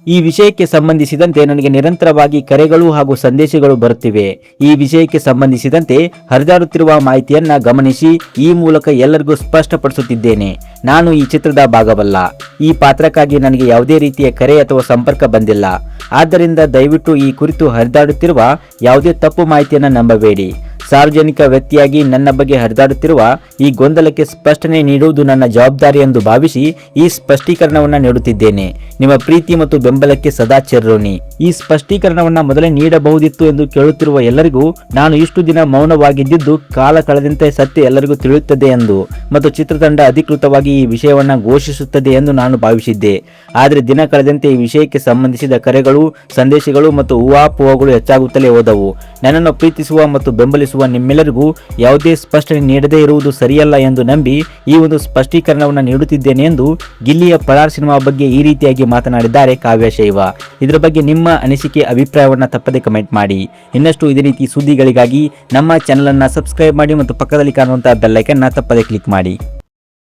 ಈ ವಿಷಯಕ್ಕೆ ಸಂಬಂಧಿಸಿದಂತೆ ನನಗೆ ನಿರಂತರವಾಗಿ ಕರೆಗಳು ಹಾಗೂ ಸಂದೇಶಗಳು ಬರುತ್ತಿವೆ. ಈ ವಿಷಯಕ್ಕೆ ಸಂಬಂಧಿಸಿದಂತೆ ಹರಿದಾಡುತ್ತಿರುವ ಮಾಹಿತಿಯನ್ನ ಗಮನಿಸಿ ಈ ಮೂಲಕ ಎಲ್ಲರಿಗೂ ಸ್ಪಷ್ಟಪಡಿಸುತ್ತಿದ್ದೇನೆ. ನಾನು ಈ ಚಿತ್ರದ ಭಾಗವಲ್ಲ. ಈ ಪಾತ್ರಕ್ಕಾಗಿ ನನಗೆ ಯಾವುದೇ ರೀತಿಯ ಕರೆ ಅಥವಾ ಸಂಪರ್ಕ ಬಂದಿಲ್ಲ. ಆದ್ದರಿಂದ ದಯವಿಟ್ಟು ಈ ಕುರಿತು ಹರಿದಾಡುತ್ತಿರುವ ಯಾವುದೇ ತಪ್ಪು ಮಾಹಿತಿಯನ್ನು ನಂಬಬೇಡಿ. ಸಾರ್ವಜನಿಕ ವ್ಯಕ್ತಿಯಾಗಿ ನನ್ನ ಬಗ್ಗೆ ಹರಿದಾಡುತ್ತಿರುವ ಈ ಗೊಂದಲಕ್ಕೆ ಸ್ಪಷ್ಟನೆ ನೀಡುವುದು ನನ್ನ ಜವಾಬ್ದಾರಿ ಎಂದು ಭಾವಿಸಿ ಈ ಸ್ಪಷ್ಟೀಕರಣವನ್ನು ನೀಡುತ್ತಿದ್ದೇನೆ. ನಿಮ್ಮ ಪ್ರೀತಿ ಮತ್ತು ಬೆಂಬಲಕ್ಕೆ ಸದಾ ಚಿರಋಣಿ. ಈ ಸ್ಪಷ್ಟೀಕರಣವನ್ನು ಮೊದಲೇ ನೀಡಬಹುದಿತ್ತು ಎಂದು ಕೇಳುತ್ತಿರುವ ಎಲ್ಲರಿಗೂ ನಾನು ಇಷ್ಟು ದಿನ ಮೌನವಾಗಿದ್ದು ಕಾಲ ಕಳೆದಂತೆ ಸತ್ಯ ಎಲ್ಲರಿಗೂ ತಿಳಿಯುತ್ತದೆ ಎಂದು ಮತ್ತು ಚಿತ್ರತಂಡ ಅಧಿಕೃತವಾಗಿ ಈ ವಿಷಯವನ್ನು ಘೋಷಿಸುತ್ತದೆ ಎಂದು ನಾನು ಭಾವಿಸಿದ್ದೆ. ಆದರೆ ದಿನ ಕಳೆದಂತೆ ಈ ವಿಷಯಕ್ಕೆ ಸಂಬಂಧಿಸಿದ ಕರೆಗಳು, ಸಂದೇಶಗಳು ಮತ್ತು ಊಹಾಪೋಹಗಳು ಹೆಚ್ಚಾಗುತ್ತಲೇ ಹೋದವು. ನನ್ನನ್ನು ಪ್ರೀತಿಸುವ ಮತ್ತು ಬೆಂಬಲಿಸುವ ನಿಮ್ಮೆಲ್ಲರಿಗೂ ಯಾವುದೇ ಸ್ಪಷ್ಟನೆ ನೀಡದೇ ಇರುವುದು ಸರಿಯಲ್ಲ ಎಂದು ನಂಬಿ ಈ ಒಂದು ಸ್ಪಷ್ಟೀಕರಣವನ್ನು ನೀಡುತ್ತಿದ್ದೇನೆ ಎಂದು ಗಿಲ್ಲಿಯ ಪರಾರ್ ಸಿನಿಮಾ ಬಗ್ಗೆ ಈ ರೀತಿಯಾಗಿ ಮಾತನಾಡಿದ್ದಾರೆ ಕಾವ್ಯ ಶೈವ. ಇದರ ಬಗ್ಗೆ ನಿಮ್ಮ ಅನಿಸಿಕೆ ಅಭಿಪ್ರಾಯವನ್ನು ತಪ್ಪದೆ ಕಮೆಂಟ್ ಮಾಡಿ. ಇನ್ನಷ್ಟು ಇದೇ ರೀತಿ ಸುದ್ದಿಗಳಿಗಾಗಿ ನಮ್ಮ ಚಾನೆಲ್ ಅನ್ನು ಸಬ್ಸ್ಕ್ರೈಬ್ ಮಾಡಿ ಮತ್ತು ಪಕ್ಕದಲ್ಲಿ ಕಾಣುವಂತಹ ಬೆಲ್ ಐಕಾನ್ ಅನ್ನು ತಪ್ಪದೆ ಕ್ಲಿಕ್ ಮಾಡಿ.